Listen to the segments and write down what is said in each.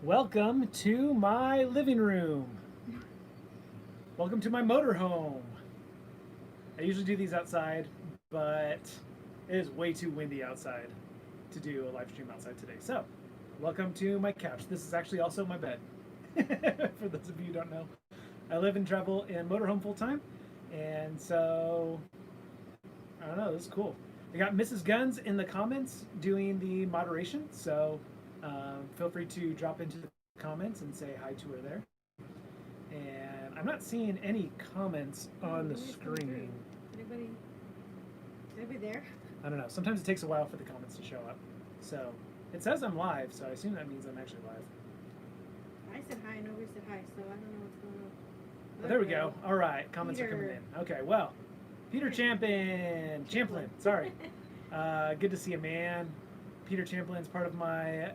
Welcome to my living room. Welcome to my motorhome. I usually do these outside, but it is way too windy outside to do a live stream outside today. So, welcome to my couch. This is actually also my bed. For those of you who don't know, I live and travel in motorhome full time, and so I don't know. This is cool. I got Mrs. Guns in the comments doing the moderation, so feel free to drop into the comments and say hi to her there. And I'm not seeing any comments on the screen. Anybody there? I don't know. Sometimes it takes a while for the comments to show up. So it says I'm live, so I assume that means I'm actually live. I said hi and nobody said hi, so I don't know what's going on. Oh, there we go. All right, comments are coming in. Okay, well, Peter Champlin, sorry. Good to see you, man. Peter Champlin's part of my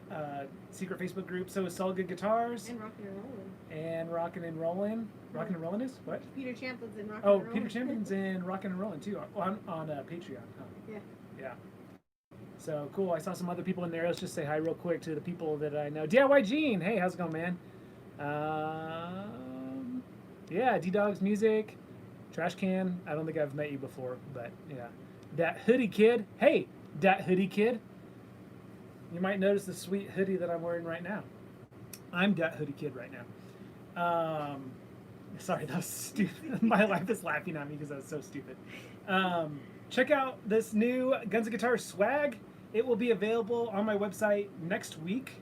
secret Facebook group. So is Saul Good Guitars. And Rockin' and Rollin'. And Rockin' and Rollin'. Rockin' and Rollin' is? What? Peter Champlin's in Rockin' and Oh, Rollin'. Peter Champlin's in Rockin' and Rollin' too on Patreon, huh? Yeah. Yeah. So cool. I saw some other people in there. Let's just say hi real quick to the people that I know. DIY Gene. Hey, how's it going, man? Yeah, D-Dog's Music. Trash Can. I don't think I've met you before, but yeah. Dat Hoodie Kid. Hey, Dat Hoodie Kid. You might notice the sweet hoodie that I'm wearing right now. I'm Dat Hoodie Kid right now. Sorry, that was stupid. My life is laughing at me because that was so stupid. Check out this new Guns and Guitars swag. It will be available on my website next week,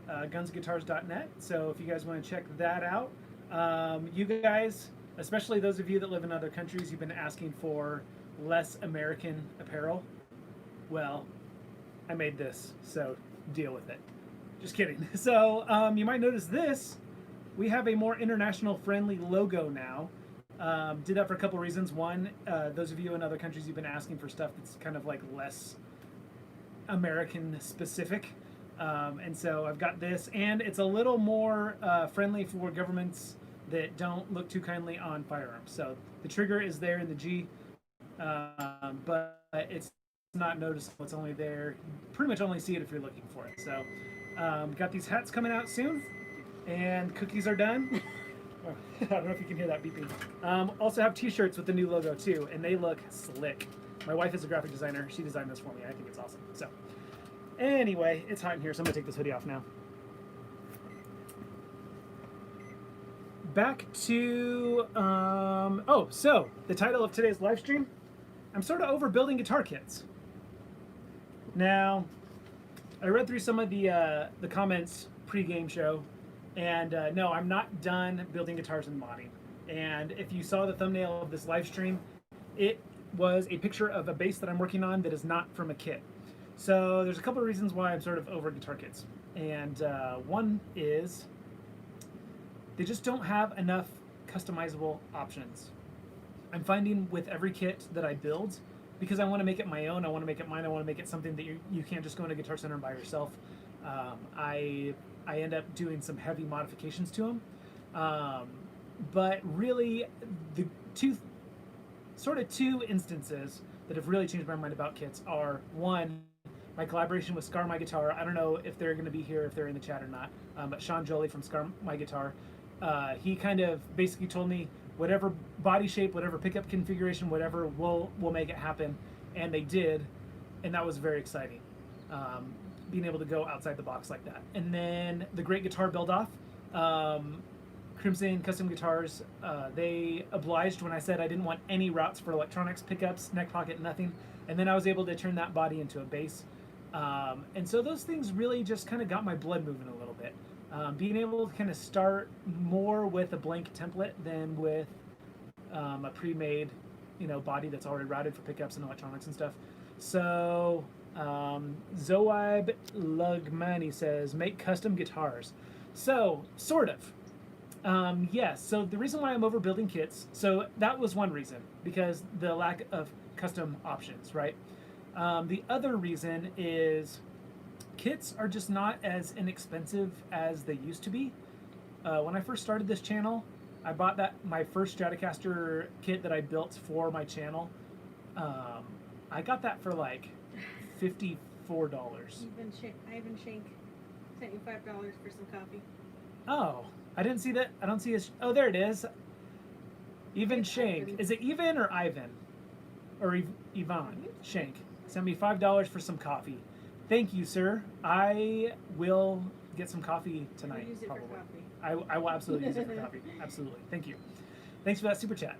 gunsandguitars.net. So if you guys want to check that out, you guys, especially those of you that live in other countries, you've been asking for less American apparel. Well, I made this, so deal with it. Just kidding. So you might notice this. We have a more international friendly logo now. Did that for a couple reasons. One, those of you in other countries, you've been asking for stuff that's kind of like less American specific. And so I've got this, and it's a little more friendly for governments that don't look too kindly on firearms. So the trigger is there in the G, but it's not noticeable. It's only there. You pretty much only see it if you're looking for it. So got these hats coming out soon, and cookies are done. I don't know if you can hear that beeping. Also have t-shirts with the new logo too, and they look slick. My wife is a graphic designer. She designed this for me. I think it's awesome. So anyway, it's hot in here, so I'm gonna take this hoodie off now. Back to so the title of today's live stream, I'm sort of overbuilding guitar kits. Now, I read through some of the comments pre-game show, and no, I'm not done building guitars and modding. And if you saw the thumbnail of this live stream, it was a picture of a bass that I'm working on that is not from a kit. So there's a couple of reasons why I'm sort of over guitar kits. And one is they just don't have enough customizable options. I'm finding with every kit that I build, because I want to make it my own, I want to make it mine, I want to make it something that you can't just go into Guitar Center and buy yourself. I end up doing some heavy modifications to them. But really, the two instances that have really changed my mind about kits are, one, my collaboration with Scar My Guitar. I don't know if they're going to be here, if they're in the chat or not, but Sean Jolie from Scar My Guitar, he kind of basically told me, whatever body shape, whatever pickup configuration, whatever, we'll make it happen. And they did, and that was very exciting. Being able to go outside the box like that. And then the Great Guitar Build-Off, Crimson Custom Guitars, they obliged when I said I didn't want any routes for electronics, pickups, neck pocket, nothing. And then I was able to turn that body into a bass. And so those things really just kind of got my blood moving a little bit. Being able to kind of start more with a blank template than with a pre-made, body that's already routed for pickups and electronics and stuff. So Zoib Lugmani says, make custom guitars. So, sort of. Yes, so the reason why I'm overbuilding kits, so that was one reason, because the lack of custom options, right? The other reason is kits are just not as inexpensive as they used to be. When I first started this channel, I bought my first Stratocaster kit that I built for my channel. I got that for like $54. Ivan Shank. Sent you $5 for some coffee. Oh, I didn't see that. I don't see his. Oh, there it is. Even It's Shank. Ivan. Is it Even or Ivan? Or Yvonne? Shank. Sent me $5 for some coffee. Thank you, sir. I will get some coffee tonight. Use it probably. for coffee. I will absolutely use it for coffee. Absolutely. Thank you. Thanks for that super chat.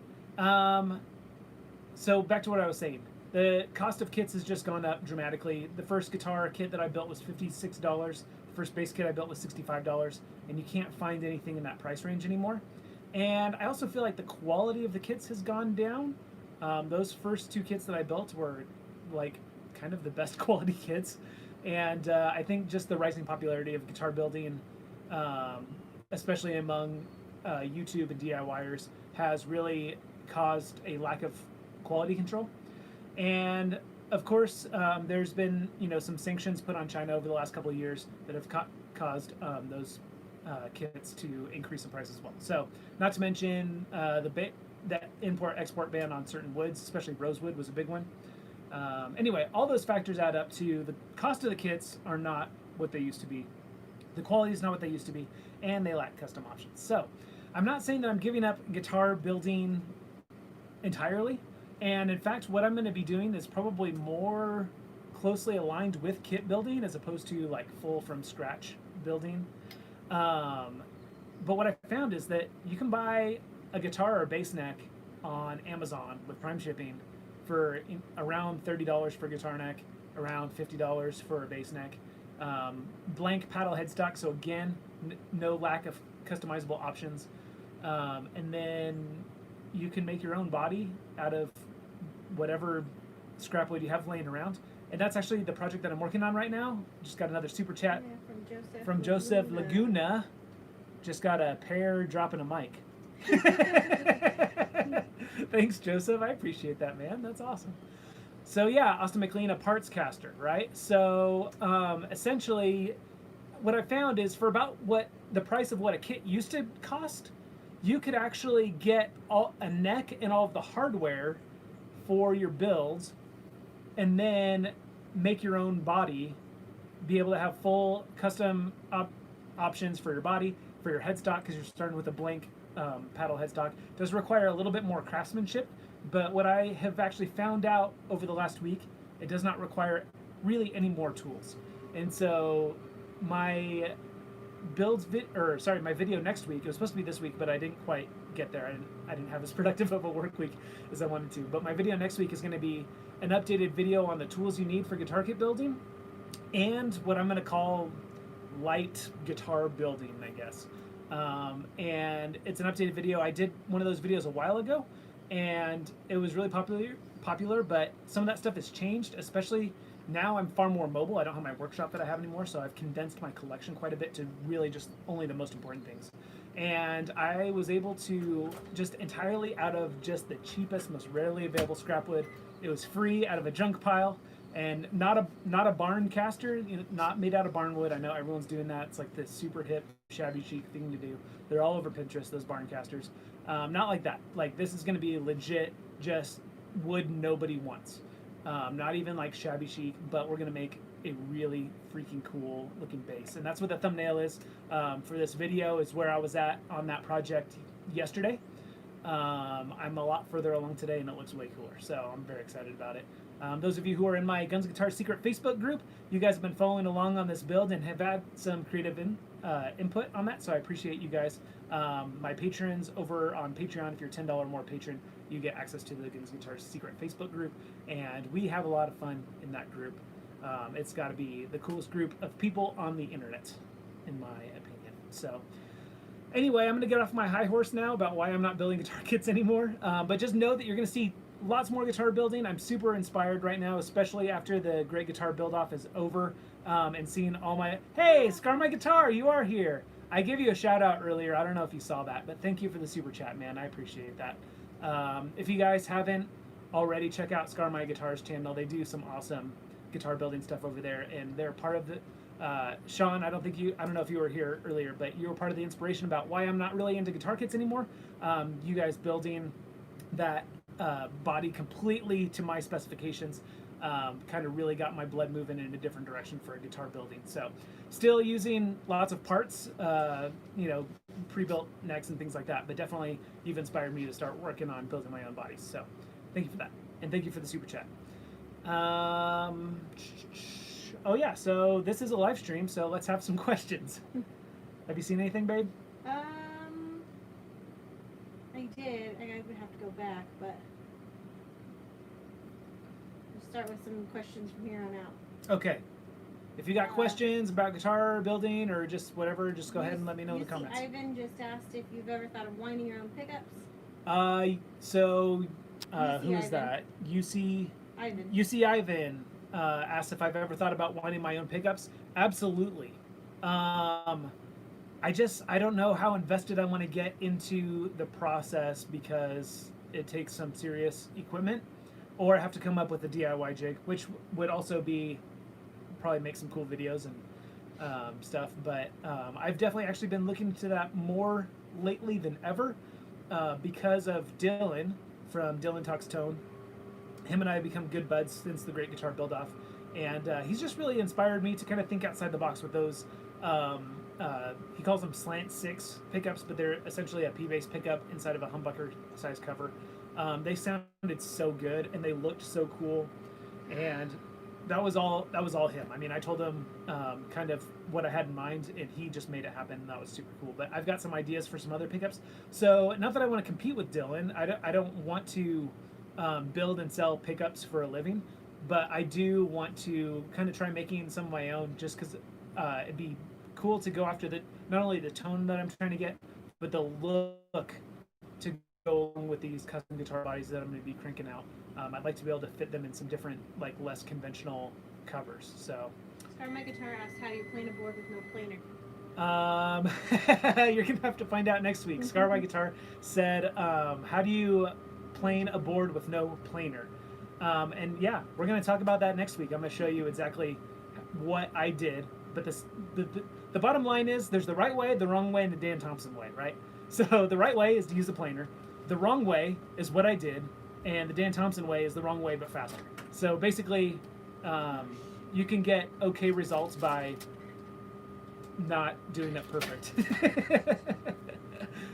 So back to what I was saying. The cost of kits has just gone up dramatically. The first guitar kit that I built was $56. The first bass kit I built was $65, and you can't find anything in that price range anymore. And I also feel like the quality of the kits has gone down. Those first two kits that I built were like kind of the best quality kits, and I think just the rising popularity of guitar building, especially among YouTube and DIYers, has really caused a lack of quality control. And of course, there's been some sanctions put on China over the last couple of years that have caused those kits to increase in price as well. So, not to mention that import-export ban on certain woods, especially rosewood, was a big one. Anyway, all those factors add up to the cost of the kits are not what they used to be. The quality is not what they used to be, and they lack custom options. So, I'm not saying that I'm giving up guitar building entirely. And in fact, what I'm going to be doing is probably more closely aligned with kit building as opposed to like full from scratch building. But what I found is that you can buy a guitar or bass neck on Amazon with Prime shipping for around $30 for a guitar neck, around $50 for a bass neck. Blank paddle headstock, so again, no lack of customizable options. And then you can make your own body out of whatever scrap wood you have laying around. And that's actually the project that I'm working on right now. Just got another super chat from Joseph Laguna. Just got a pair dropping a mic. Thanks, Joseph. I appreciate that, man. That's awesome. So yeah, Austin McLean, a parts caster, right? So essentially, what I found is for about what the price of what a kit used to cost, you could actually get a neck and all of the hardware for your builds, and then make your own body, be able to have full custom options for your body, for your headstock, because you're starting with a blank paddle headstock. It does require a little bit more craftsmanship, but what I have actually found out over the last week, it does not require really any more tools. And so my my video next week, it was supposed to be this week, but I didn't quite get there. I didn't have as productive of a work week as I wanted to. But my video next week is going to be an updated video on the tools you need for guitar kit building, and what I'm going to call light guitar building, I guess. And it's an updated video. I did one of those videos a while ago, and it was really popular, but some of that stuff has changed, especially now I'm far more mobile. I don't have my workshop that I have anymore, so I've condensed my collection quite a bit to really just only the most important things. And I was able to just entirely out of just the cheapest, most readily available scrap wood. It was free out of a junk pile, and not a barn caster, not made out of barn wood. I know everyone's doing that. It's like this super hip, shabby chic thing to do. They're all over Pinterest, those barn casters. Not like that. Like, this is going to be legit, just wood nobody wants. Not even like shabby chic, but we're going to make a really freaking cool looking bass. And that's what the thumbnail is for this video, is where I was at on that project yesterday. I'm a lot further along today, and it looks way cooler, so I'm very excited about it. Those of you who are in my Guns Guitar Secret Facebook group, you guys have been following along on this build and have had some creative input on that, so I appreciate you guys. My patrons over on Patreon, if you're a $10 or more patron, you get access to the Guns Guitar Secret Facebook group, and we have a lot of fun in that group. It's got to be the coolest group of people on the internet, in my opinion. So anyway, I'm going to get off my high horse now about why I'm not building guitar kits anymore, but just know that you're going to see lots more guitar building. I'm super inspired right now, especially after the Great Guitar Build-Off is over, and seeing all my... Hey, Scar My Guitar, you are here! I gave you a shout-out earlier. I don't know if you saw that, but thank you for the super chat, man. I appreciate that. If you guys haven't already, check out Scar My Guitar's channel. They do some awesome guitar building stuff over there, and they're part of the... Sean, I don't know if you were here earlier, but you were part of the inspiration about why I'm not really into guitar kits anymore. You guys building that body completely to my specifications kind of really got my blood moving in a different direction for guitar building. So still using lots of parts, pre-built necks and things like that, but definitely you've inspired me to start working on building my own bodies. So thank you for that. And thank you for the super chat. Oh yeah, so this is a live stream, so let's have some questions. Have you seen anything, babe? I did. I would have to go back, but we'll start with some questions from here on out. Okay. If you got questions about guitar building or just whatever, just go ahead and let me know in the comments. Ivan just asked if you've ever thought of winding your own pickups. Who is that? UC Ivan asked if I've ever thought about winding my own pickups. Absolutely. I don't know how invested I want to get into the process because it takes some serious equipment, or I have to come up with a DIY jig, which would also be probably make some cool videos and stuff. But I've definitely actually been looking into that more lately than ever because of Dylan from Dylan Talks Tone. Him and I have become good buds since the Great Guitar Build Off, and he's just really inspired me to kind of think outside the box with those. He calls them slant 6 pickups, but they're essentially a P-bass pickup inside of a humbucker size cover. They sounded so good and they looked so cool, and that was all him. I mean, I told him kind of what I had in mind, and he just made it happen, and that was super cool. But I've got some ideas for some other pickups. So not that I want to compete with Dylan. I don't want to build and sell pickups for a living, but I do want to kind of try making some of my own, just because it'd be cool to go after not only the tone that I'm trying to get, but the look to go along with these custom guitar bodies that I'm going to be cranking out. I'd like to be able to fit them in some different, like, less conventional covers. So Scar My Guitar asked, how do you plane a board with no planer? You're gonna have to find out next week. Scar My Guitar said, how do you plane a board with no planer? And yeah, we're gonna talk about that next week. I'm gonna show you exactly what I did. But the bottom line is there's the right way, the wrong way, and the Dan Thompson way, right? So the right way is to use a planer. The wrong way is what I did, and the Dan Thompson way is the wrong way but faster. So basically, you can get okay results by not doing it perfect.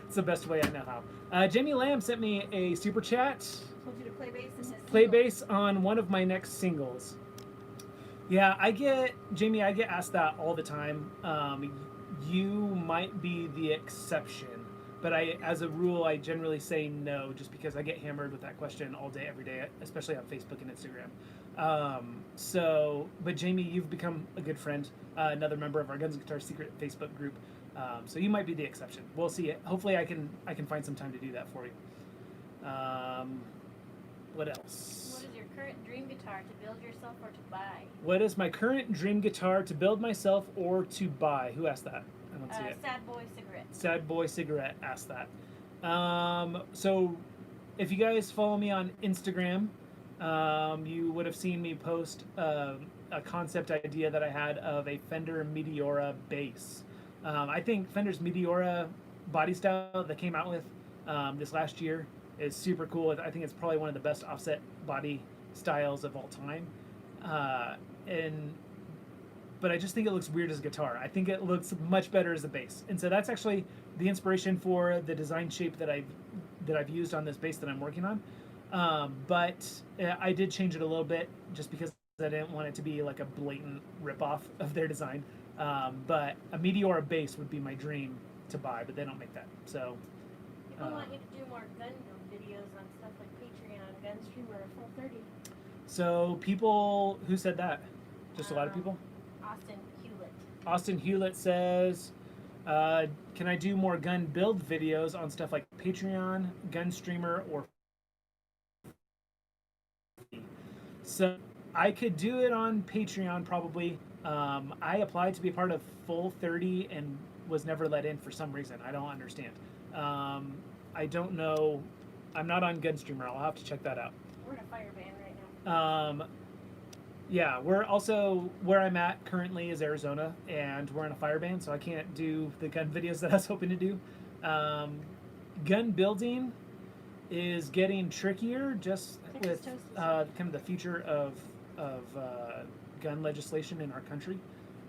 It's the best way I know how. Jamie Lamb sent me a super chat. Told you to play bass in his Play single. bass on one of my next singles. Yeah, Jamie, I get asked that all the time. You might be the exception, but as a rule, I generally say no, just because I get hammered with that question all day, every day, especially on Facebook and Instagram. But Jamie, you've become a good friend, another member of our Guns and Guitar Secret Facebook group. So you might be the exception. We'll see it. Hopefully, I can find some time to do that for you. What else? What is your current dream guitar to build yourself or to buy? What is my current dream guitar to build myself or to buy? Who asked that? I don't see it. Sad Boy Cigarette. Sad Boy Cigarette asked that. So if you guys follow me on Instagram, you would have seen me post a concept idea that I had of a Fender Meteora bass. I think Fender's Meteora body style that came out with this last year is super cool. I think it's probably one of the best offset body styles of all time. But I just think it looks weird as a guitar. I think it looks much better as a bass. And so that's actually the inspiration for the design shape that I've used on this bass that I'm working on. But I did change it a little bit just because I didn't want it to be like a blatant ripoff of their design. But a Meteora bass would be my dream to buy, but they don't make that. So People want you to do more gun build videos on stuff like Patreon, Gunstreamer, or Full 30. So people, who said that? Just a lot of people? Austin Hewlett. Austin Hewlett says, can I do more gun build videos on stuff like Patreon, Gunstreamer, or... So I could do it on Patreon probably. I applied to be a part of Full 30 and was never let in for some reason. I don't understand. I don't know. I'm not on Gunstreamer. I'll have to check that out. We're in a fire band right now. Yeah, we're also, where I'm at currently is Arizona, and we're in a fire band, so I can't do the gun videos that I was hoping to do. Gun building is getting trickier just with kind of the future of gun legislation in our country.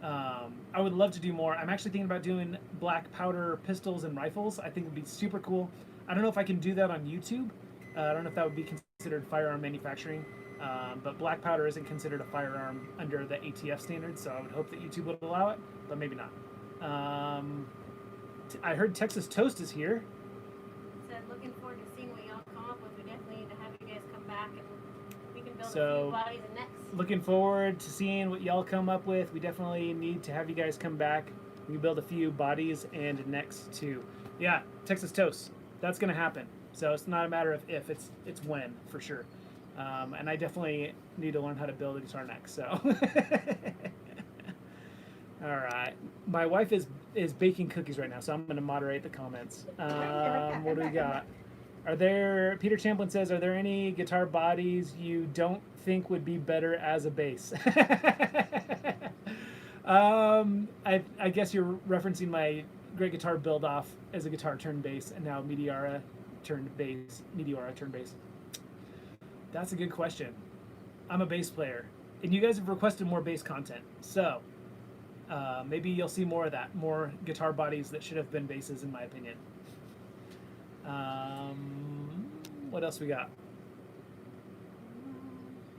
I would love to do more. I'm actually thinking about doing black powder pistols and rifles. I think it would be super cool. I don't know if I can do that on YouTube. I don't know if that would be considered firearm manufacturing. But black powder isn't considered a firearm under the ATF standards, so I would hope that YouTube would allow it, but maybe not. I heard Texas Toast is here. Said looking forward to seeing what y'all come up with. We definitely need to have you guys come back and we can build a So, few bodies and necks. looking forward to seeing what y'all come up with. We definitely need to have you guys come back. We build a few bodies and necks too. Yeah, Texas Toast. That's gonna happen. So it's not a matter of if, it's when for sure. And I definitely need to learn how to build a guitar neck. So, all right. My wife is baking cookies right now, so I'm gonna moderate the comments. What do we got? Peter Champlin says, are there any guitar bodies you don't think would be better as a bass? I guess you're referencing my great guitar build off as a guitar turned bass, and now Meteora turned bass. That's a good question. I'm a bass player, and you guys have requested more bass content, so maybe you'll see more of that, more guitar bodies that should have been basses, in my opinion. What else we got?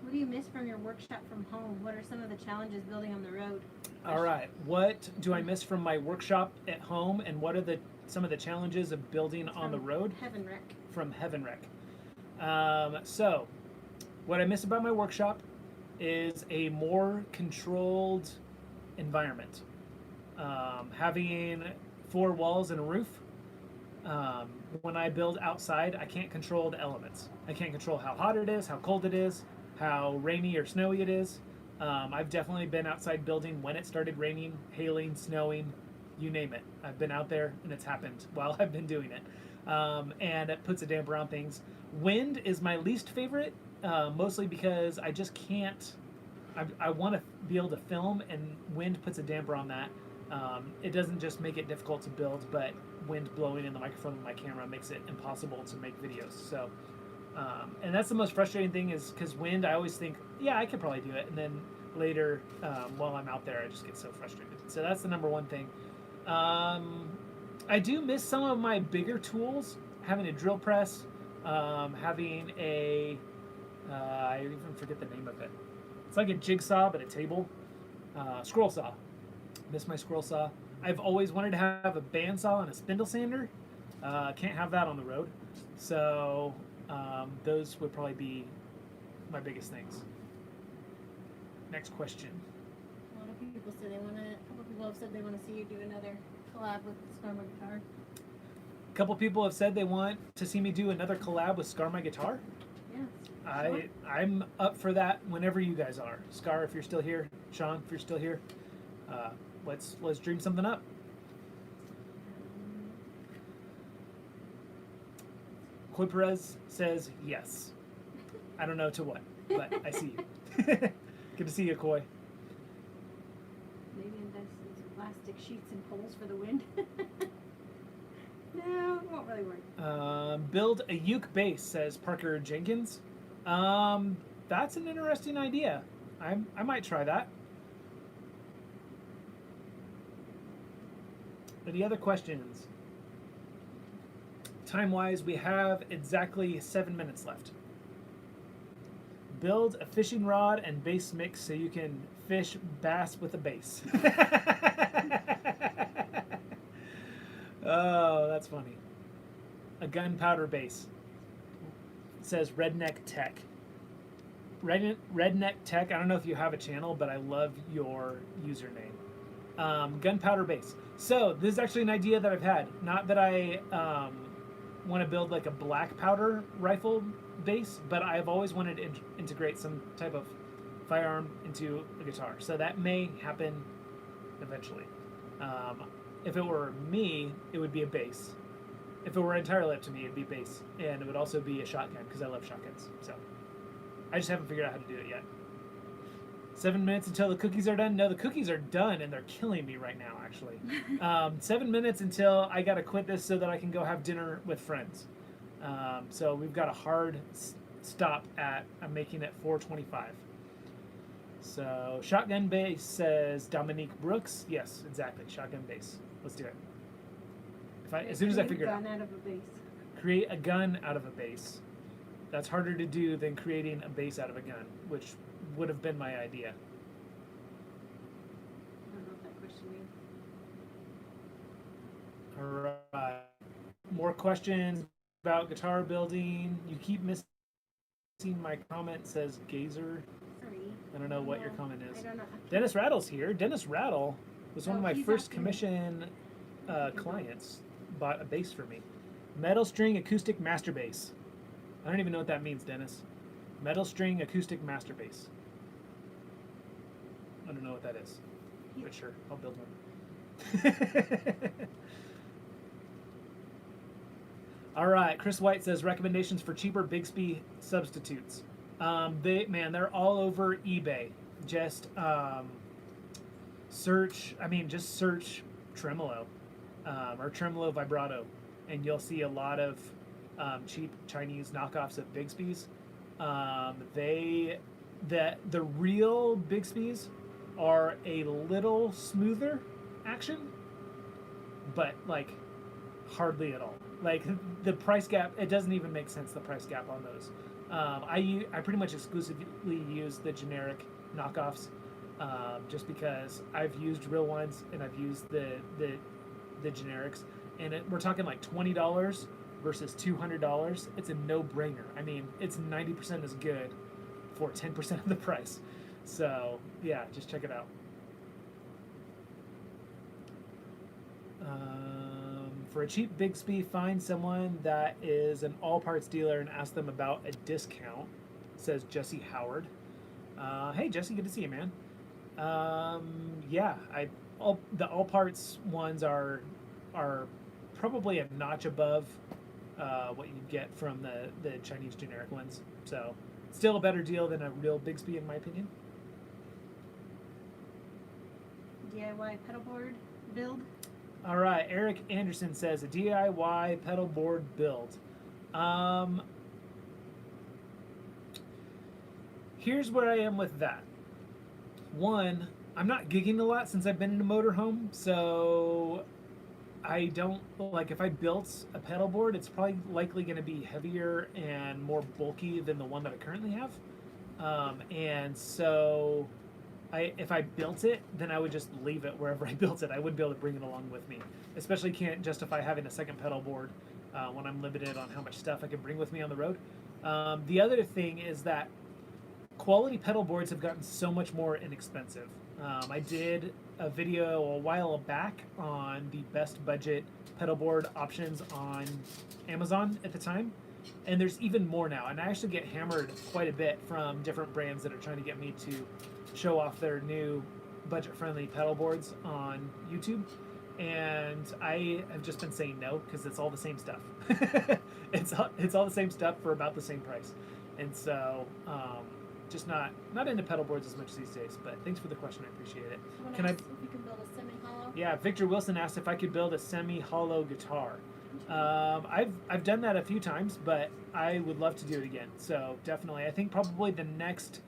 What do you miss from your workshop from home? What are some of the challenges building on the road? All right. What do I miss from my workshop at home, and what are some of the challenges of building on the road? Heaven Wreck. From Heaven Wreck. So, what I miss about my workshop is a more controlled environment. Having 4 walls and a roof. When I build outside, I can't control the elements. I can't control how hot it is, how cold it is, how rainy or snowy it is. I've definitely been outside building when it started raining, hailing, snowing, you name it. I've been out there and it's happened while I've been doing it. And it puts a damper on things. Wind is my least favorite, mostly because I just can't. I want to be able to film, and wind puts a damper on that. It doesn't just make it difficult to build, but wind blowing in the microphone of my camera makes it impossible to make videos. So, and that's the most frustrating thing, is because wind, I always think, yeah, I could probably do it, and then later, while I'm out there, I just get so frustrated. So that's the number one thing. I do miss some of my bigger tools, having a drill press, having a, I even forget the name of it. It's like a jigsaw, but a table. Scroll saw. Miss my scroll saw. I've always wanted to have a bandsaw and a spindle sander. Can't have that on the road. So those would probably be my biggest things. Next question. A lot of people said they want to. A couple people have said they want to see you do another collab with Scar My Guitar. A couple people have said they want to see me do another collab with Scar My Guitar. Yeah. I'm up for that whenever you guys are. Scar, if you're still here. Sean, if you're still here. Let's dream something up. Coy Perez says yes. I don't know to what, but I see you. Good to see you, Coy. Maybe invest in some plastic sheets and poles for the wind. No, it won't really work. Build a uke bass, says Parker Jenkins. That's an interesting idea. I might try that. Any other questions? Time-wise, we have exactly 7 minutes left. Build a fishing rod and bass mix so you can fish bass with a bass. Oh, that's funny. A gunpowder bass. It says Redneck Tech. Redneck Tech, I don't know if you have a channel, but I love your username. Gunpowder bass. So this is actually an idea that I've had. Not that I want to build like a black powder rifle bass, but I've always wanted to integrate some type of firearm into a guitar. So that may happen eventually. If it were me, it would be a bass. If it were entirely up to me, it'd be bass. And it would also be a shotgun, because I love shotguns. So I just haven't figured out how to do it yet. 7 minutes until the cookies are done. No, the cookies are done, and they're killing me right now, actually. 7 minutes until I got to quit this so that I can go have dinner with friends. So we've got a hard stop at, I'm making it 4:25. So shotgun bass says Dominique Brooks. Yes, exactly. Shotgun bass. Let's do it. As soon as I figure it out. Gun out of a base. Create a gun out of a bass. That's harder to do than creating a bass out of a gun, which would have been my idea. I don't know what that question means. All right. More questions about guitar building. You keep missing my comment. Says Gazer. Sorry. I don't know what your comment is. I don't know. Dennis Rattle's here. Dennis Rattle was one of my he's first asking. commission clients. Bought a bass for me. Metal string acoustic master bass. I don't even know what that means, Dennis. Metal string acoustic master bass. I don't know what that is. But sure, I'll build one. All right, Chris White says recommendations for cheaper Bixby substitutes. They're all over eBay. Just search tremolo or tremolo vibrato, and you'll see a lot of cheap Chinese knockoffs of Bixby's. The real Bixby's are a little smoother action, but like hardly at all. Like the price gap, it doesn't even make sense. The price gap on those. I pretty much exclusively use the generic knockoffs, just because I've used real ones and I've used the generics, and we're talking like $20 versus $200. It's a no-brainer. I mean, it's 90% as good for 10% of the price. So yeah, just check it out. For a cheap Bixby, find someone that is an all-parts dealer and ask them about a discount, says Jesse Howard. Hey Jesse, good to see you, man. Yeah, the all-parts ones are probably a notch above what you get from the Chinese generic ones. So still a better deal than a real Bixby, in my opinion. DIY pedalboard build. All right, Eric Anderson says a DIY pedalboard build. Here's where I am with that. One, I'm not gigging a lot since I've been in a motorhome, so I don't like if I built a pedalboard, it's probably likely going to be heavier and more bulky than the one that I currently have. And so if I built it, then I would just leave it wherever I built it. I wouldn't be able to bring it along with me. Especially can't justify having a second pedal board when I'm limited on how much stuff I can bring with me on the road. The other thing is that quality pedal boards have gotten so much more inexpensive. I did a video a while back on the best budget pedal board options on Amazon at the time. And there's even more now. And I actually get hammered quite a bit from different brands that are trying to get me to show off their new budget-friendly pedal boards on YouTube. And I have just been saying no because it's all the same stuff. It's all the same stuff for about the same price. And so just not into pedal boards as much these days. But thanks for the question. I appreciate it. Someone asked if you can build a semi-hollow. Yeah, Victor Wilson asked if I could build a semi-hollow guitar. I've done that a few times, but I would love to do it again. So definitely, I think probably the next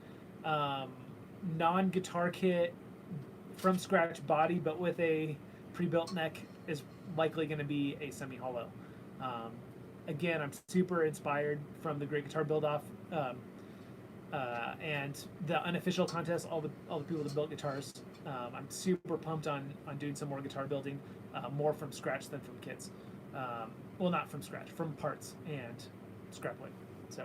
non-guitar kit from scratch body, but with a pre-built neck, is likely going to be a semi-hollow. Again, I'm super inspired from the Great Guitar Build-Off and the unofficial contest. All the people that built guitars. I'm super pumped on doing some more guitar building, more from scratch than from kits. Well, not from scratch, from parts and scrap wood. So,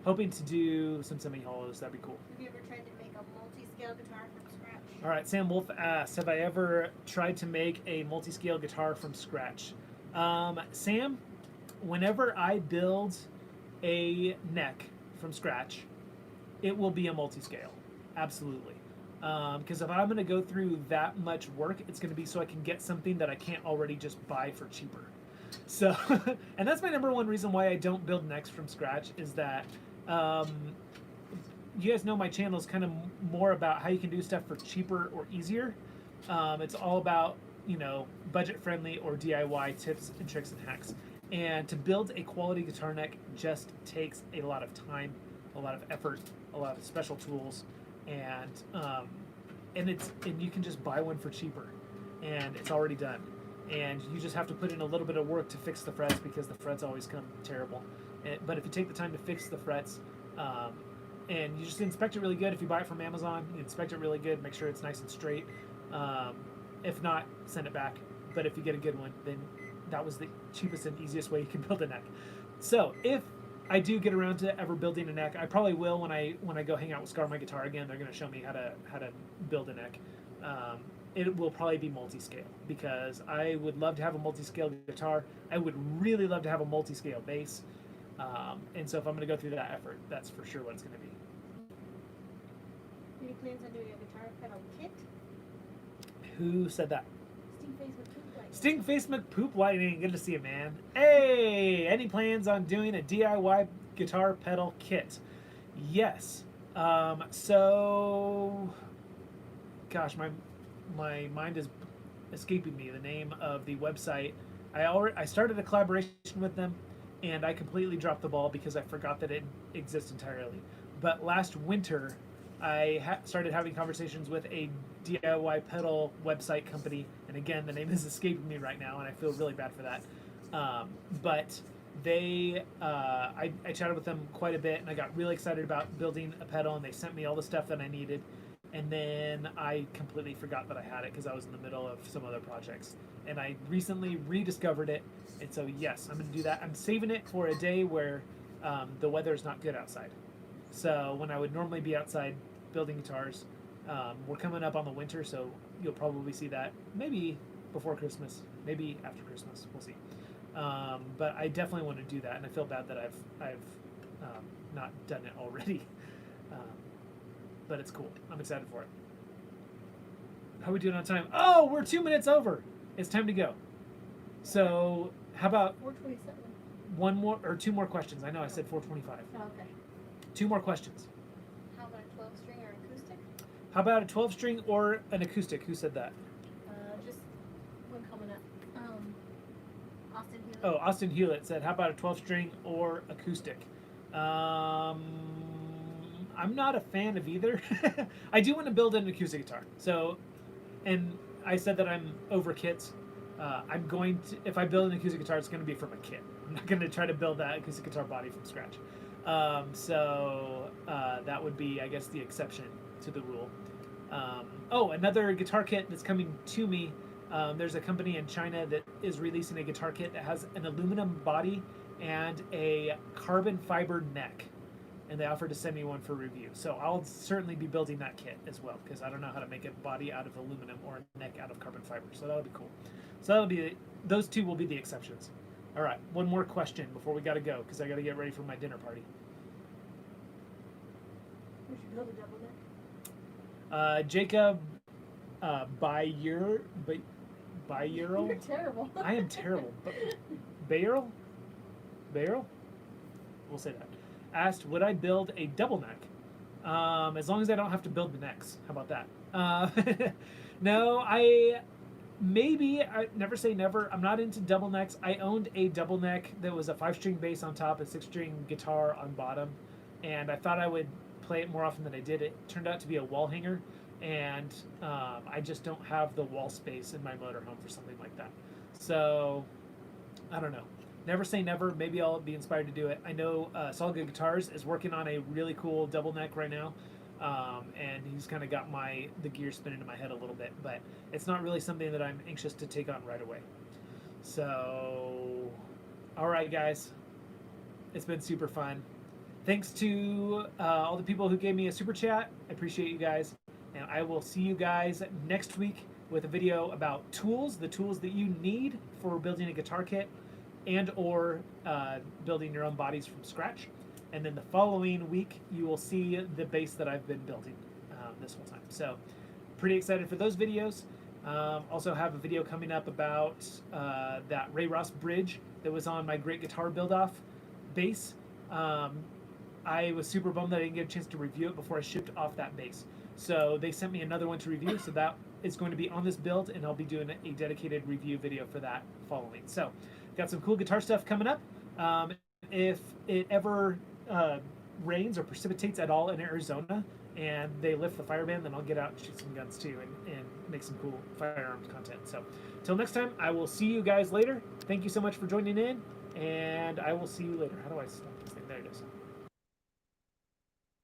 hoping to do some semi-hollows. That'd be cool. Have you ever tried to make a multi-scale guitar from scratch? All right, Sam Wolf asks, have I ever tried to make a multi-scale guitar from scratch? Sam, whenever I build a neck from scratch, it will be a multi-scale. Absolutely. Because if I'm going to go through that much work, it's going to be so I can get something that I can't already just buy for cheaper. So, and that's my number one reason why I don't build necks from scratch is that you guys know my channel is kind of more about how you can do stuff for cheaper or easier. It's all about, budget friendly or DIY tips and tricks and hacks. And to build a quality guitar neck just takes a lot of time, a lot of effort, a lot of special tools. and you can just buy one for cheaper, and it's already done, and you just have to put in a little bit of work to fix the frets because the frets always come terrible. But if you take the time to fix the frets, and you just inspect it really good. If you buy it from Amazon, you inspect it really good, make sure it's nice and straight. If not, send it back. But if you get a good one, then that was the cheapest and easiest way you can build a neck. So if I do get around to ever building a neck, I probably will when I go hang out with Scar My Guitar again. They're going to show me how to build a neck. It will probably be multi-scale because I would love to have a multi-scale guitar. I would really love to have a multi-scale bass. And so if I'm going to go through that effort, that's for sure what it's going to be. Any plans on doing a guitar pedal kit? Who said that? Steam face with poop light. Sting Face McPoop Lightning, good to see you, man. Hey, any plans on doing a DIY guitar pedal kit? Yes. So, gosh, my mind is escaping me. The name of the website. I started a collaboration with them, and I completely dropped the ball because I forgot that it exists entirely. But last winter, I started having conversations with a DIY pedal website company, and again, the name is escaping me right now, and I feel really bad for that. But they, I chatted with them quite a bit, and I got really excited about building a pedal, and they sent me all the stuff that I needed, and then I completely forgot that I had it because I was in the middle of some other projects, and I recently rediscovered it, and so yes, I'm going to do that. I'm saving it for a day where the weather is not good outside. So when I would normally be outside building guitars, we're coming up on the winter, so you'll probably see that maybe before Christmas, maybe after Christmas. We'll see. But I definitely want to do that, and I feel bad that I've not done it already. But it's cool. I'm excited for it. How are we doing on time? Oh, we're 2 minutes over. It's time to go. So how about 427. one more or two more questions? I know I said 425. Oh, okay. 2 more questions. How about a 12 string or acoustic? How about a 12 string or an acoustic? Who said that? Just one coming up. Austin Hewlett. Oh, Austin Hewlett said, how about a 12 string or acoustic? I'm not a fan of either. I do want to build an acoustic guitar. So, and I said that I'm over kits. I'm going to, if I build an acoustic guitar, it's going to be from a kit. I'm not going to try to build that acoustic guitar body from scratch. That would be, I guess, the exception to the rule. Oh, another guitar kit that's coming to me. There's a company in China that is releasing a guitar kit that has an aluminum body and a carbon fiber neck. And they offered to send me one for review. So I'll certainly be building that kit as well, because I don't know how to make a body out of aluminum or a neck out of carbon fiber. So that'll be cool. So that'll be, those two will be the exceptions. All right, one more question before we got to go, because I got to get ready for my dinner party. We should build a double neck. Jacob Bayerl? You're terrible. I am terrible. Bayerl? We'll say that. Asked, would I build a double neck? As long as I don't have to build the necks. How about that? No, I never say never. I'm not into double necks. I owned a double neck that was a 5-string bass on top, a 6-string guitar on bottom, and I thought I would play it more often than I did. It turned out to be a wall hanger, and I just don't have the wall space in my motorhome for something like that. So, I don't know. Never say never. Maybe I'll be inspired to do it. I know Solid Good Guitars is working on a really cool double neck right now, and he's kind of got the gears spinning in my head a little bit, but it's not really something that I'm anxious to take on right away. So, all right, guys. It's been super fun. Thanks to all the people who gave me a super chat. I appreciate you guys, and I will see you guys next week with a video about tools, the tools that you need for building a guitar kit, and or building your own bodies from scratch. And then the following week, you will see the bass that I've been building this whole time. So pretty excited for those videos. Also have a video coming up about that Ray Ross bridge that was on my Great Guitar Build-Off bass. I was super bummed that I didn't get a chance to review it before I shipped off that bass. So they sent me another one to review, so that is going to be on this build, and I'll be doing a dedicated review video for that following. So got some cool guitar stuff coming up. If it ever rains or precipitates at all in Arizona and they lift the fire ban, then I'll get out and shoot some guns too, and make some cool firearms content. So, till next time, I will see you guys later. Thank you so much for joining in, and I will see you later. How do I stop this thing? There it is.